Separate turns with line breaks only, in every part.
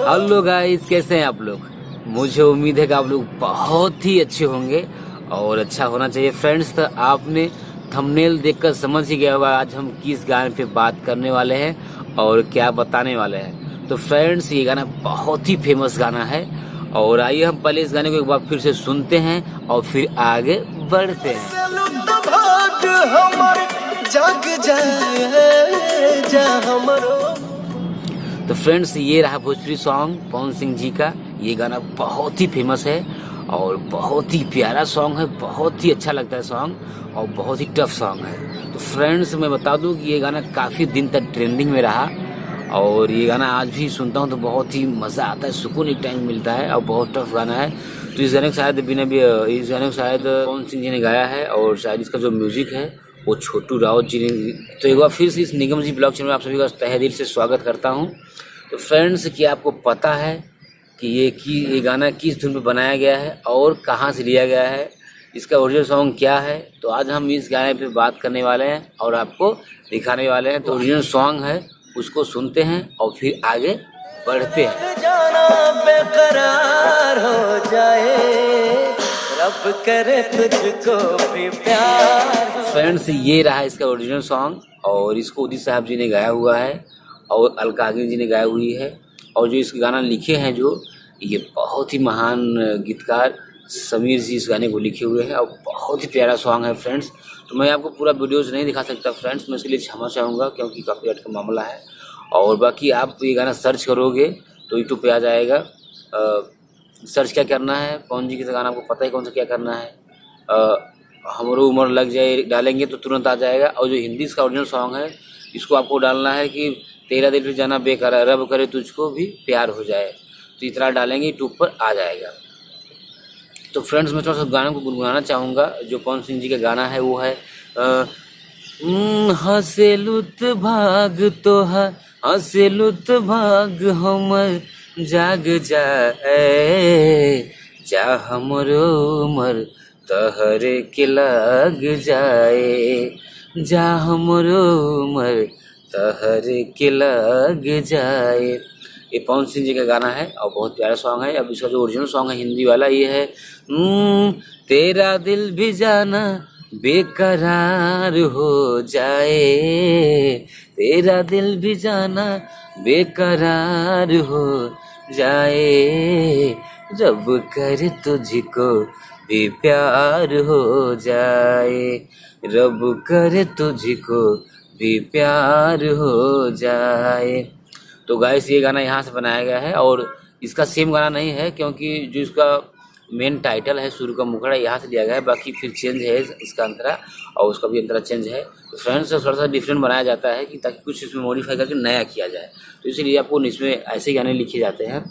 Hello guys, कैसे हैं आप लोग। मुझे उम्मीद है कि आप लोग बहुत ही अच्छे होंगे और अच्छा होना चाहिए। फ्रेंड्स, तो आपने थंबनेल देखकर समझ ही गया होगा आज हम किस गाने पे बात करने वाले हैं और क्या बताने वाले हैं। तो फ्रेंड्स, ये गाना बहुत ही फेमस गाना है और आइए हम पहले इस गाने को एक बार फिर से सुनते हैं और फिर आगे बढ़ते हैं। तो फ्रेंड्स, ये रहा भोजपुरी सॉन्ग पवन सिंह जी का। ये गाना बहुत ही फेमस है और बहुत ही प्यारा सॉन्ग है, बहुत ही अच्छा लगता है सॉन्ग और बहुत ही टफ सॉन्ग है। तो फ्रेंड्स, मैं बता दूं कि ये गाना काफ़ी दिन तक ट्रेंडिंग में रहा और ये गाना आज भी सुनता हूं तो बहुत ही मज़ा आता है, सुकून एक टाइम मिलता है और बहुत टफ गाना है। तो इस गाने को शायद पवन सिंह जी ने गाया है और शायद इसका जो म्यूजिक है वो छोटू राउत जी ने। तो एक बार फिर से इस निगम जी ब्लॉग चैनल में आप सभी का तहे दिल से स्वागत करता हूँ। तो फ्रेंड्स, क्या आपको पता है कि ये गाना किस धुन पे बनाया गया है और कहाँ से लिया गया है, इसका ओरिजिनल सॉन्ग क्या है। तो आज हम इस गाने पे बात करने वाले हैं और आपको दिखाने वाले हैं। तो ओरिजिनल सॉन्ग है, उसको सुनते हैं और फिर आगे बढ़ते हैं।
जाना बेकरार हो जाए, रब करे तुझको भी प्यार।
फ्रेंड्स, ये रहा इसका ओरिजिनल सॉन्ग और इसको उदित साहब जी ने गाया हुआ है और अलकागिनी जी ने गाई हुई है। और जो इस गाना लिखे हैं जो ये बहुत ही महान गीतकार समीर जी इस गाने को लिखे हुए हैं और बहुत ही प्यारा सॉन्ग है फ्रेंड्स। तो मैं आपको पूरा वीडियोज़ नहीं दिखा सकता फ्रेंड्स, मैं इसके लिए क्षमा चाहूँगा क्योंकि कॉपीराइट का मामला है। और बाकी आप ये गाना सर्च करोगे तो यूट्यूब पे आ जाएगा। सर्च क्या करना है, पवन जी का गाना आपको पता है कौन सा क्या करना है। हमरो उम्र लग जाए डालेंगे तो तुरंत आ जाएगा। और जो हिंदी इसका ओरिजिनल सॉन्ग है इसको आपको डालना है कि तेरा दिल पे जाना बेकरार, रब करे तुझको भी प्यार हो जाए। तो इतना डालेंगे यूट्यूब पर आ जाएगा। तो फ्रेंड्स, मैं थोड़ा सा गाने को गुनगुनाना चाहूँगा। जो पवन सिंह जी का गाना है वो है हंसे लुत भाग तोहार, हंसे लुत भाग हमर जाग जाए, जा हमरो उमर तहरे के लग जाए, जा हमरो उमर तहरे के लग जाए। ये पवन सिंह जी का गाना है और बहुत प्यारा सॉन्ग है। अब इसका जो ओरिजिनल सॉन्ग है हिंदी वाला ये है तेरा दिल भी जाना बेकरार हो जाए, तेरा दिल भी जाना बेकरार हो जाए, रब करे तुझको भी प्यार हो जाए, रब करे तुझको भी प्यार हो जाए। तो गाइस, ये गाना यहाँ से बनाया गया है और इसका सेम गाना नहीं है क्योंकि जो इसका मेन टाइटल है शुरू का मुखड़ा यहाँ से लिया गया है, बाकी फिर चेंज है इसका अंतरा और उसका भी अंतरा चेंज है। तो फ्रेंड्स, थोड़ा सा डिफरेंट बनाया जाता है कि ताकि कुछ इसमें मॉडिफाई करके नया किया जाए। तो इसीलिए आपको इसमें ऐसे गाने लिखे जाते हैं।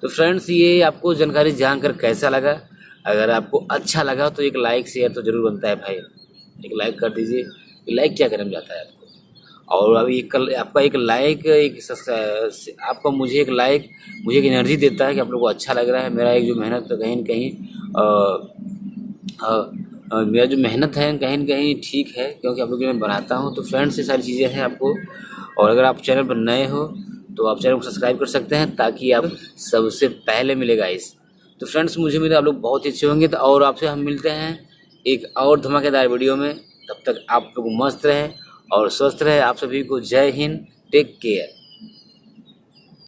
तो फ्रेंड्स, ये आपको जानकारी जानकर कैसा लगा। अगर आपको अच्छा लगा तो एक लाइक शेयर तो जरूर बनता है भाई, एक लाइक कर दीजिए। लाइक क्या करने जाता है आपको, और अभी आपका एक लाइक आपका मुझे एक लाइक मुझे एक एनर्जी देता है कि आप लोगों को अच्छा लग रहा है। मेरा एक जो मेहनत तो कहीं न कहीं मेरा जो मेहनत है कहीं न कहीं ठीक है क्योंकि आप लोग मैं बनाता हूँ। तो फ्रेंड्स, ये सारी चीज़ें हैं आपको। और अगर आप चैनल पर नए हो तो आप चैनल को सब्सक्राइब कर सकते हैं ताकि आप सबसे पहले मिलेगा इस। तो फ्रेंड्स, मुझे मेरे आप लोग बहुत ही अच्छे होंगे। तो और आपसे हम मिलते हैं एक और धमाकेदार वीडियो में। तब तक आप लोग मस्त रहें और स्वस्थ रहे। आप सभी को जय हिंद, टेक केयर।